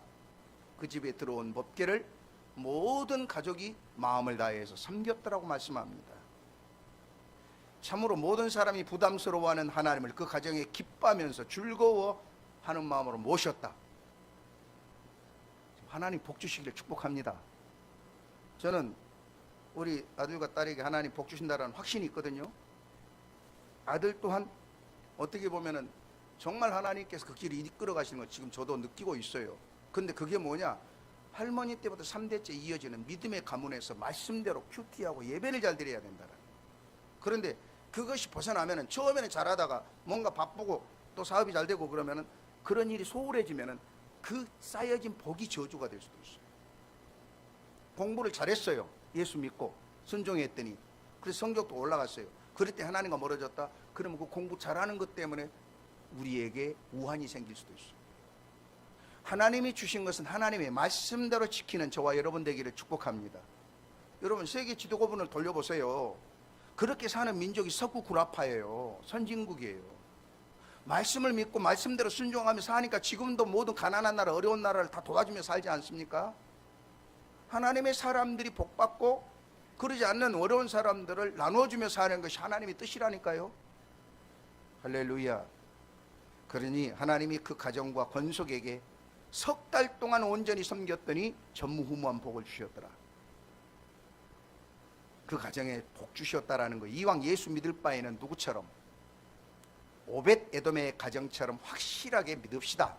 그 집에 들어온 법궤를 모든 가족이 마음을 다해서 섬겼더라고 말씀합니다. 참으로 모든 사람이 부담스러워하는 하나님을 그 가정에 기뻐하면서 즐거워하는 마음으로 모셨다. 하나님 복 주시기를 축복합니다. 저는 우리 아들과 딸에게 하나님 복 주신다라는 확신이 있거든요. 아들 또한 어떻게 보면은 정말 하나님께서 그 길을 이끌어 가시는 걸 지금 저도 느끼고 있어요. 근데 그게 뭐냐? 할머니 때부터 3대째 이어지는 믿음의 가문에서 말씀대로 큐티하고 예배를 잘 드려야 된다. 그런데 그것이 벗어나면은 처음에는 잘하다가 뭔가 바쁘고 또 사업이 잘 되고 그러면은 그런 일이 소홀해지면은 그 쌓여진 복이 저주가 될 수도 있어요. 공부를 잘했어요. 예수 믿고 순종했더니 그래서 성적도 올라갔어요. 그럴 때 하나님과 멀어졌다. 그러면 그 공부 잘하는 것 때문에 우리에게 우환이 생길 수도 있어요. 하나님이 주신 것은 하나님의 말씀대로 지키는 저와 여러분 되기를 축복합니다. 여러분 세계 지도고분을 돌려보세요. 그렇게 사는 민족이 서구 구라파예요. 선진국이에요. 말씀을 믿고 말씀대로 순종하며 사니까 지금도 모든 가난한 나라, 어려운 나라를 다 도와주며 살지 않습니까? 하나님의 사람들이 복받고 그러지 않는 어려운 사람들을 나눠주며 사는 것이 하나님의 뜻이라니까요. 할렐루야. 그러니 하나님이 그 가정과 권속에게 석 달 동안 온전히 섬겼더니 전무후무한 복을 주셨더라. 그 가정에 복 주셨다라는 거. 이왕 예수 믿을 바에는 누구처럼? 오벳 에돔의 가정처럼 확실하게 믿읍시다.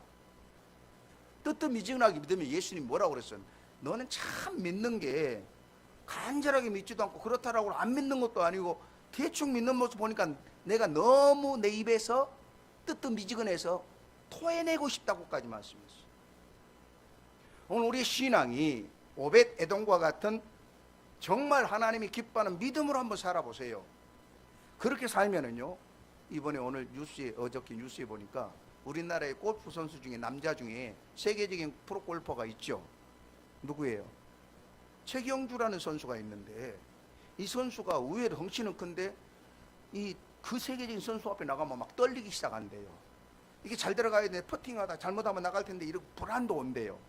뜨뜻미지근하게 믿으면 예수님 뭐라고 그랬어요? 너는 참 믿는 게 간절하게 믿지도 않고 그렇다라고 안 믿는 것도 아니고 대충 믿는 모습 보니까 내가 너무 내 입에서 뜨뜻미지근해서 토해내고 싶다고까지 말씀했어요. 오늘 우리의 신앙이 오벳 에돔과 같은 정말 하나님이 기뻐하는 믿음으로 한번 살아보세요. 그렇게 살면은요, 이번에 오늘 뉴스에, 어저께 뉴스에 보니까 우리나라의 골프 선수 중에 남자 중에 세계적인 프로 골퍼가 있죠. 누구예요? 최경주라는 선수가 있는데, 이 선수가 의외로 덩치는 큰데 그 세계적인 선수 앞에 나가면 막 떨리기 시작한대요. 이게 잘 들어가야 되는데 퍼팅하다 잘못하면 나갈 텐데 이렇게 불안도 온대요.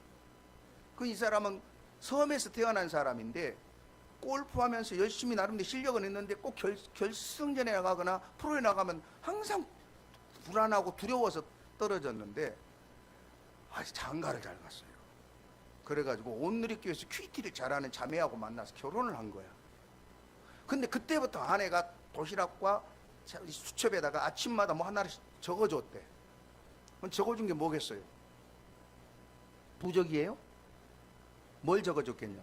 그 이 사람은 섬에서 태어난 사람인데 골프하면서 열심히 나름대로 실력은 있는데 꼭 결승전에 나가거나 프로에 나가면 항상 불안하고 두려워서 떨어졌는데 아주 장가를 잘 갔어요. 그래가지고 온누리교회에서 큐티를 잘하는 자매하고 만나서 결혼을 한 거야. 근데 그때부터 아내가 도시락과 수첩에다가 아침마다 뭐 하나를 적어줬대. 그럼 적어준 게 뭐겠어요? 부적이에요? 뭘 적어줬겠냐?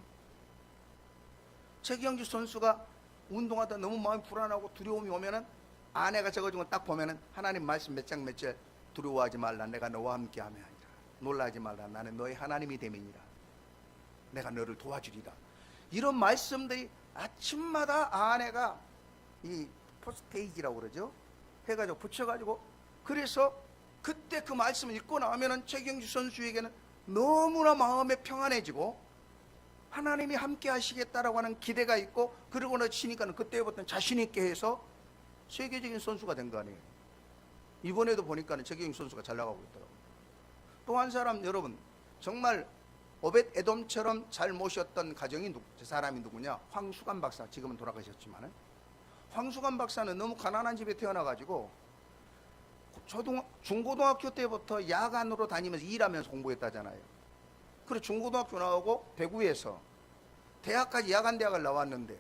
최경주 선수가 운동하다 너무 마음이 불안하고 두려움이 오면은 아내가 적어준 거 딱 보면은 하나님 말씀 몇 장 몇 절, 두려워하지 말라, 내가 너와 함께 하며 하리라. 놀라지 말라, 나는 너의 하나님이 됨이니라. 내가 너를 도와주리라. 이런 말씀들이 아침마다 아내가 이 포스테이지라고 그러죠, 해가지고 붙여가지고, 그래서 그때 그 말씀을 읽고 나면은 최경주 선수에게는 너무나 마음에 평안해지고 하나님이 함께 하시겠다라고 하는 기대가 있고, 그러고 나치니까는 그때부터는 자신 있게 해서 세계적인 선수가 된 거 아니에요. 이번에도 보니까는 최경주 선수가 잘 나가고 있더라고요. 또 한 사람, 여러분, 정말 오벳 에돔처럼 잘 모셨던 가정이 사람이 누구냐? 황수관 박사. 지금은 돌아가셨지만은 황수관 박사는 너무 가난한 집에 태어나가지고 중고등학교 때부터 야간으로 다니면서 일하면서 공부했다잖아요. 그리고 중고등학교 나오고 대구에서 대학까지 야간대학을 나왔는데,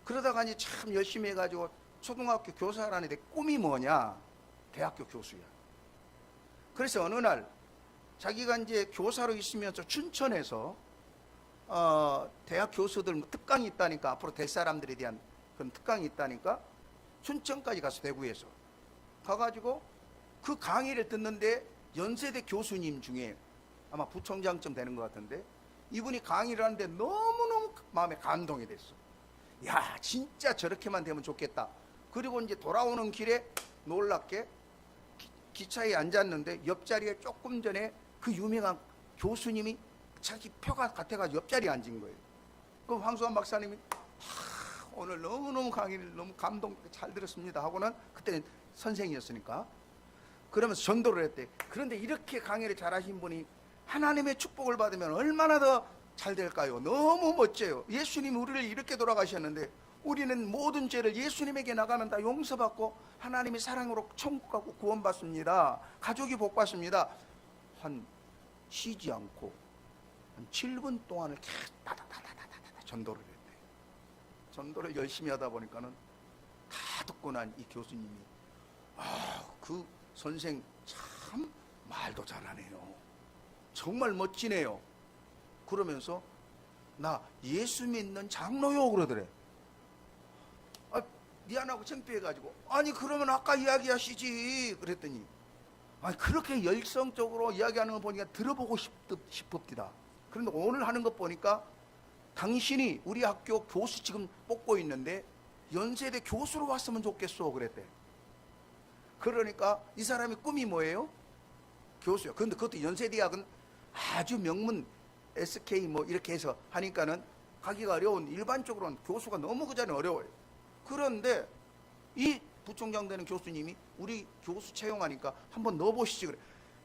그러다가 이제 참 열심히 해가지고 초등학교 교사라는데 꿈이 뭐냐? 대학교 교수야. 그래서 어느 날 자기가 이제 교사로 있으면서 춘천에서 대학 교수들 특강이 있다니까, 앞으로 될 사람들에 대한 그런 특강이 있다니까 춘천까지 가서 대구에서 가가지고 그 강의를 듣는데 연세대 교수님 중에 아마 부총장쯤 되는 것 같은데 이분이 강의를 하는데 너무너무 마음에 감동이 됐어. 야, 진짜 저렇게만 되면 좋겠다. 그리고 이제 돌아오는 길에 놀랍게 기차에 앉았는데 옆자리에 조금 전에 그 유명한 교수님이 자기 표가 같아가지고 옆자리에 앉은 거예요. 그럼 황수환 박사님이 오늘 너무너무 강의를 너무 감동 잘 들었습니다 하고는, 그때는 선생이었으니까 그러면서 전도를 했대. 그런데 이렇게 강의를 잘하신 분이 하나님의 축복을 받으면 얼마나 더 잘 될까요? 너무 멋져요. 예수님이 우리를 이렇게 돌아가셨는데 우리는 모든 죄를 예수님에게 나가면 다 용서받고 하나님의 사랑으로 천국 가고 구원받습니다. 가족이 복받습니다. 쉬지 않고 한 7분 동안을 계속 다다다다다다 전도를 했대. 전도를 열심히 하다 보니까는 다 듣고 난 이 교수님이 그 선생 참 말도 잘하네요. 정말 멋지네요. 그러면서 나 예수 믿는 장로요 그러더래. 미안하고 창피해가지고, 아니 그러면 아까 이야기하시지 그랬더니, 아니 그렇게 열성적으로 이야기하는 거 보니까 들어보고 싶읍디다. 그런데 오늘 하는 것 보니까 당신이 우리 학교 교수 지금 뽑고 있는데 연세대 교수로 왔으면 좋겠어 그랬대. 그러니까 이 사람이 꿈이 뭐예요? 교수요. 그런데 그것도 연세대학은 아주 명문 SK 뭐 이렇게 해서 하니까는 가기가 어려운, 일반적으로는 교수가 너무 그 자리는 어려워요. 그런데 이 부총장 되는 교수님이 우리 교수 채용하니까 한번 넣어보시지 그래.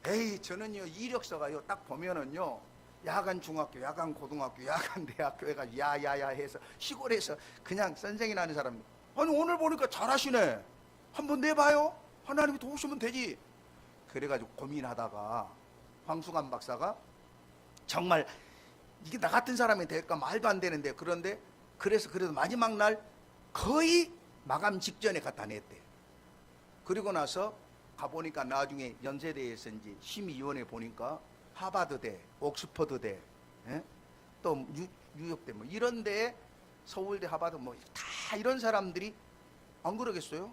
에이, 저는요 이력서가요 딱 보면은요 야간 중학교, 야간 고등학교, 야간 대학교 해가지고 야야야 해서 시골에서 그냥 선생이나 하는 사람. 아니 오늘 보니까 잘하시네. 한번 내봐요. 하나님이 도우시면 되지. 그래가지고 고민하다가 황수관 박사가 정말 이게 나 같은 사람이 될까 말도 안 되는데, 그런데 그래서 그래도 마지막 날 거의 마감 직전에 갖다 냈대. 그리고 나서 가보니까 나중에 연세대에서 이제 심의위원회 보니까 하버드대, 옥스퍼드대, 예? 또 뉴욕대 뭐 이런 데에 서울대, 하버드 뭐 다 이런 사람들이 안 그러겠어요?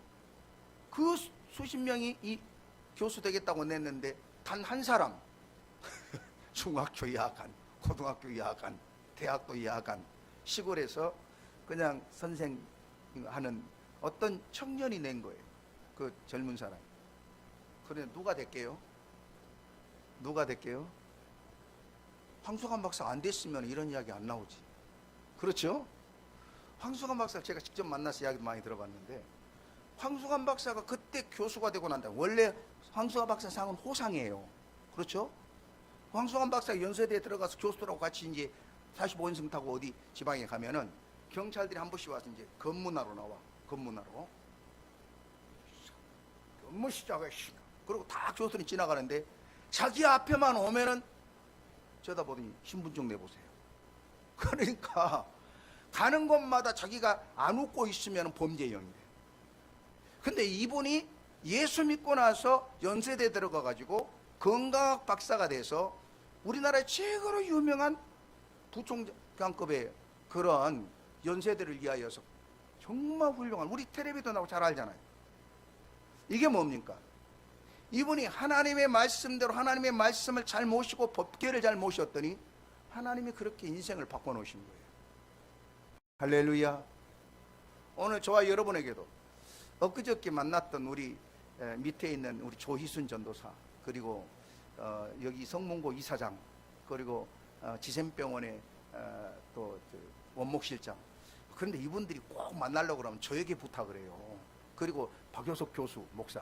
그 수십 명이 이 교수 되겠다고 냈는데 단 한 사람 중학교 2학간, 고등학교 2학간, 대학도 2학간, 시골에서 그냥 선생하는 어떤 청년이 낸 거예요. 그 젊은 사람. 그래 누가 될게요? 누가 될게요? 황수관 박사 안 됐으면 이런 이야기 안 나오지. 그렇죠? 황수관 박사 제가 직접 만나서 이야기도 많이 들어봤는데, 황수관 박사가 그때 교수가 되고 난다. 원래 황수관 박사 상은 호상이에요. 그렇죠? 황수관 박사 연세대에 들어가서 교수들하고 같이 이제 45인승 타고 어디 지방에 가면은 경찰들이 한 번씩 와서 이제 검문하러 나와. 검문하러. 업무 시작해. 그리고 다 교수들이 지나가는데 자기 앞에만 오면은 쳐다보더니 신분증 내보세요. 그러니까 가는 곳마다 자기가 안 웃고 있으면 범죄형이래. 근데 이분이 예수 믿고 나서 연세대 들어가 가지고 건강학 박사가 돼서 우리나라의 최고로 유명한 부총장급의 그런 연세대를 위하여서 정말 훌륭한, 우리 텔레비도 나오고 잘 알잖아요. 이게 뭡니까? 이분이 하나님의 말씀대로 하나님의 말씀을 잘 모시고 법계를 잘 모셨더니 하나님이 그렇게 인생을 바꿔놓으신 거예요. 할렐루야. 오늘 저와 여러분에게도 엊그저께 만났던 우리 밑에 있는 우리 조희순 전도사, 그리고 여기 성문고 이사장, 그리고 지샘병원의 또 원목실장, 그런데 이분들이 꼭 만나려고 그러면 저에게 부탁을 해요. 그리고 박효석 교수 목사,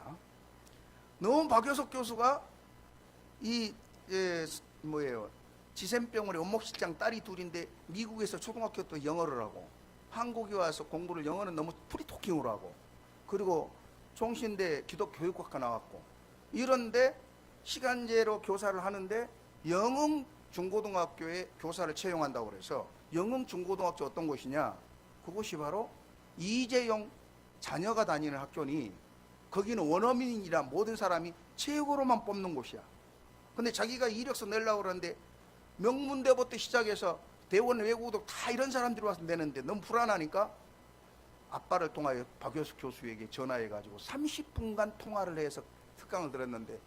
너무 박효석 교수가 이 지샘병원의 원목실장 딸이 둘인데 미국에서 초등학교 또 영어를 하고 한국에 와서 공부를 영어는 너무 프리토킹으로 하고, 그리고 종신대 기독교육학과 나왔고, 이런데 시간제로 교사를 하는데 영흥 중고등학교에 교사를 채용한다고 그래서, 영흥 중고등학교 어떤 곳이냐, 그곳이 바로 이재용 자녀가 다니는 학교니 거기는 원어민이라 모든 사람이 최고로만 뽑는 곳이야. 근데 자기가 이력서 내려고 그러는데 명문대부터 시작해서 대원 외국어도 다 이런 사람들이 와서 내는데 너무 불안하니까 아빠를 통하여 박효숙 교수에게 전화해가지고 30분간 통화를 해서 특강을 들었는데,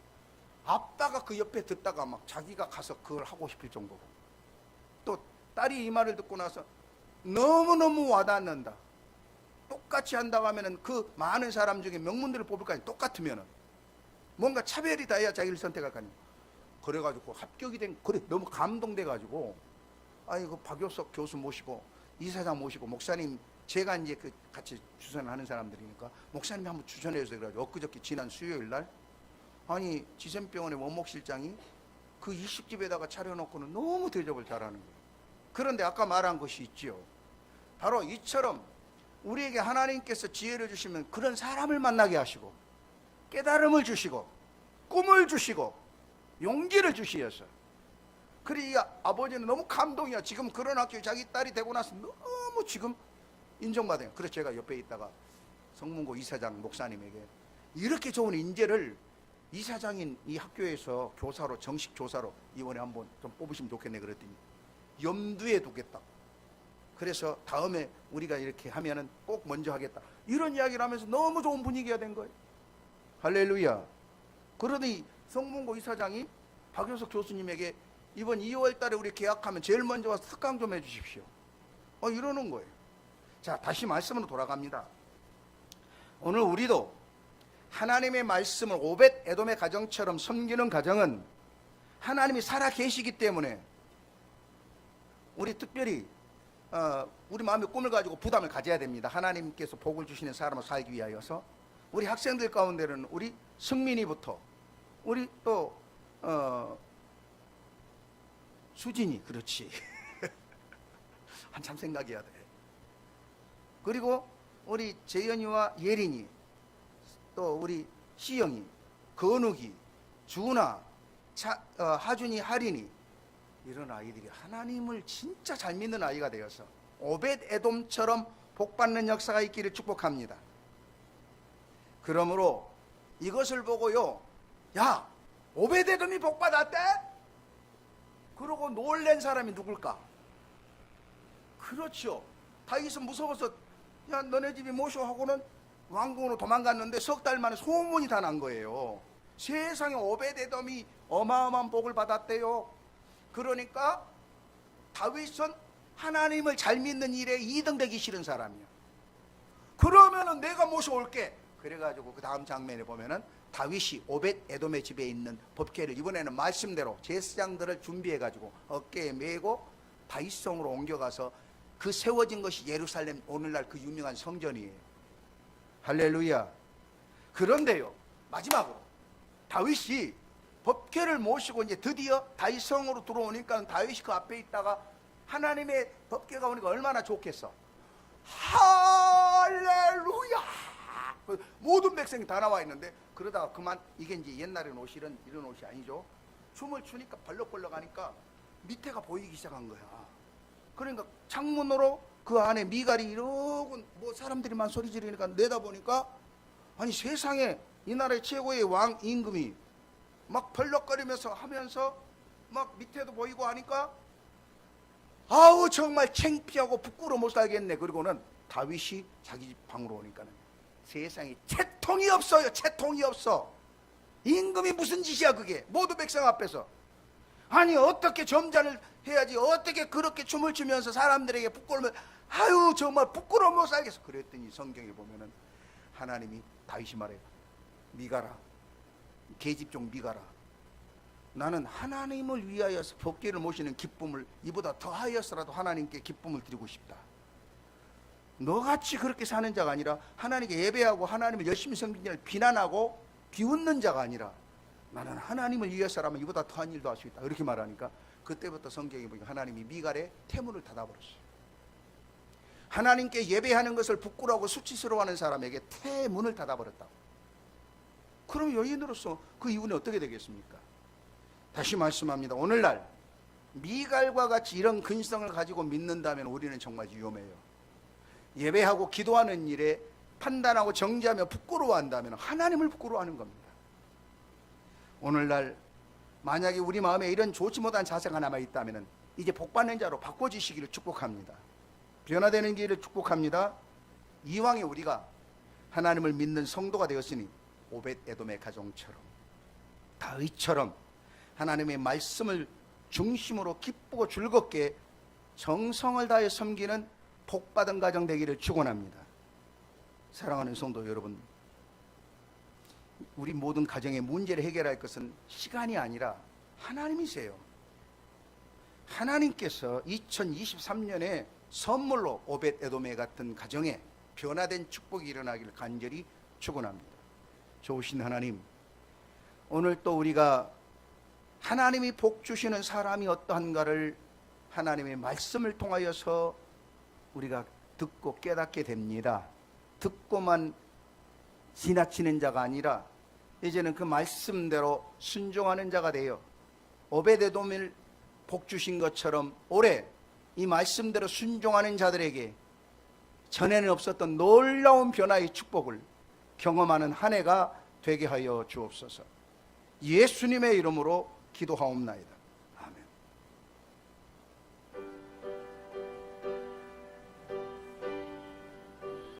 아빠가 그 옆에 듣다가 막 자기가 가서 그걸 하고 싶을 정도로, 또 딸이 이 말을 듣고 나서 너무너무 와닿는다. 똑같이 한다고 하면은 그 많은 사람 중에 명문대를 뽑을 거 아니야. 똑같으면은 뭔가 차별이 다 해야 자기를 선택할 거 아니야. 그래가지고 합격이 된, 그래 너무 감동돼가지고, 아니 그 박효석 교수 모시고 이사장 모시고 목사님, 제가 이제 그 같이 주선을 하는 사람들이니까 목사님이 한번 추천해주세요. 그래가지고 엊그저께 지난 수요일 날, 아니 지샘병원의 원목실장이 그 일식집에다가 차려놓고는 너무 대접을 잘하는 거예요. 그런데 아까 말한 것이 있지요. 바로 이처럼 우리에게 하나님께서 지혜를 주시면 그런 사람을 만나게 하시고 깨달음을 주시고 꿈을 주시고 용기를 주시어서, 그래 이 아버지는 너무 감동이야. 지금 그런 학교에 자기 딸이 되고 나서 너무 지금 인정받아요. 그래서 제가 옆에 있다가 성문고 이사장 목사님에게 이렇게 좋은 인재를 이사장인 이 학교에서 교사로, 정식 교사로 이번에 한번 좀 뽑으시면 좋겠네 그랬더니 염두에 두겠다. 그래서 다음에 우리가 이렇게 하면은 꼭 먼저 하겠다, 이런 이야기를 하면서 너무 좋은 분위기가 된 거예요. 할렐루야. 그러더니 성문고 이사장이 박효석 교수님에게 이번 2월 달에 우리 계약하면 제일 먼저 와서 특강 좀 해주십시오. 이러는 거예요. 자, 다시 말씀으로 돌아갑니다. 오늘 우리도 하나님의 말씀을 오벳 에돔의 가정처럼 섬기는 가정은 하나님이 살아 계시기 때문에, 우리 특별히 우리 마음의 꿈을 가지고 부담을 가져야 됩니다. 하나님께서 복을 주시는 사람을 살기 위하여서. 우리 학생들 가운데는 우리 승민이부터, 우리 또 수진이, 그렇지. 한참 생각해야 돼. 그리고 우리 재현이와 예린이, 또 우리 시영이, 건욱이, 준아, 하준이, 하린이, 이런 아이들이 하나님을 진짜 잘 믿는 아이가 되어서 오벳 에돔처럼 복받는 역사가 있기를 축복합니다. 그러므로 이것을 보고요, 야, 오벳 에돔이 복받았대? 그러고 놀란 사람이 누굴까? 그렇죠. 다윗은 무서워서 야, 너네 집이 모셔 하고는 왕궁으로 도망갔는데 석 달 만에 소문이 다 난 거예요. 세상에 오벳 에돔이 어마어마한 복을 받았대요. 그러니까 다윗은 하나님을 잘 믿는 일에 2등 되기 싫은 사람이야. 그러면은 내가 모셔올게. 그래가지고 그 다음 장면에 보면은 다윗이 오벳 에돔의 집에 있는 법궤를 이번에는 말씀대로 제사장들을 준비해가지고 어깨에 메고 다윗성으로 옮겨가서 그 세워진 것이 예루살렘 오늘날 그 유명한 성전이에요. 할렐루야. 그런데요, 마지막으로 다윗이 법궤를 모시고 이제 드디어 다윗성으로 들어오니까 다윗이 그 앞에 있다가 하나님의 법궤가 오니까 얼마나 좋겠어. 할렐루야. 모든 백성이 다 나와 있는데, 그러다가 그만, 이게 이제 옛날에 옷이 이런 옷이 아니죠. 춤을 추니까 벌럭벌럭 하니까 밑에가 보이기 시작한 거야. 그러니까 창문으로 그 안에 미갈이 이러고 뭐 사람들이만 소리 지르니까 내다보니까, 아니 세상에 이 나라의 최고의 왕 임금이 막 벌럭거리면서 하면서 막 밑에도 보이고 하니까 아우 정말 창피하고 부끄러워 못 살겠네. 그리고는 다윗이 자기 집 방으로 오니까는 세상에 채통이 없어요. 채통이 없어. 임금이 무슨 짓이야 그게. 모두 백성 앞에서. 아니 어떻게 점잔을 해야지, 어떻게 그렇게 춤을 추면서 사람들에게 부끄러우면, 아유 정말 부끄러워 못 살겠어. 그랬더니 성경에 보면은 하나님이 다윗이 말해요. 미가라, 계집종 미가라, 나는 하나님을 위하여서 법궤를 모시는 기쁨을 이보다 더하여서라도 하나님께 기쁨을 드리고 싶다. 너같이 그렇게 사는 자가 아니라, 하나님께 예배하고 하나님을 열심히 섬기는 자를 비난하고 비웃는 자가 아니라, 나는 하나님을 위해서라면 이보다 더한 일도 할 수 있다. 이렇게 말하니까 그때부터 성경에 보니까 하나님이 미갈의 태문을 닫아버렸어요. 하나님께 예배하는 것을 부끄러워하고 수치스러워하는 사람에게 태문을 닫아버렸다고. 그럼 여인으로서 그 이유는 어떻게 되겠습니까? 다시 말씀합니다. 오늘날 미갈과 같이 이런 근성을 가지고 믿는다면 우리는 정말 위험해요. 예배하고 기도하는 일에 판단하고 정죄하며 부끄러워한다면 하나님을 부끄러워하는 겁니다. 오늘날 만약에 우리 마음에 이런 좋지 못한 자세가 남아있다면 이제 복받는 자로 바꿔주시기를 축복합니다. 변화되는 길을 축복합니다. 이왕에 우리가 하나님을 믿는 성도가 되었으니 오벳 에돔의 가정처럼, 다윗처럼 하나님의 말씀을 중심으로 기쁘고 즐겁게 정성을 다해 섬기는 복받은 가정 되기를 축원합니다. 사랑하는 성도 여러분, 우리 모든 가정의 문제를 해결할 것은 시간이 아니라 하나님이세요. 하나님께서 2023년에 선물로 오벳 에돔의 같은 가정에 변화된 축복이 일어나기를 간절히 축원합니다. 좋으신 하나님, 오늘 또 우리가 하나님이 복 주시는 사람이 어떠한가를 하나님의 말씀을 통하여서 우리가 듣고 깨닫게 됩니다. 듣고만 지나치는 자가 아니라 이제는 그 말씀대로 순종하는 자가 되어 오벳 에돔을 복 주신 것처럼 올해 이 말씀대로 순종하는 자들에게 전에는 없었던 놀라운 변화의 축복을 경험하는 한 해가 되게 하여 주옵소서. 예수님의 이름으로 기도하옵나이다.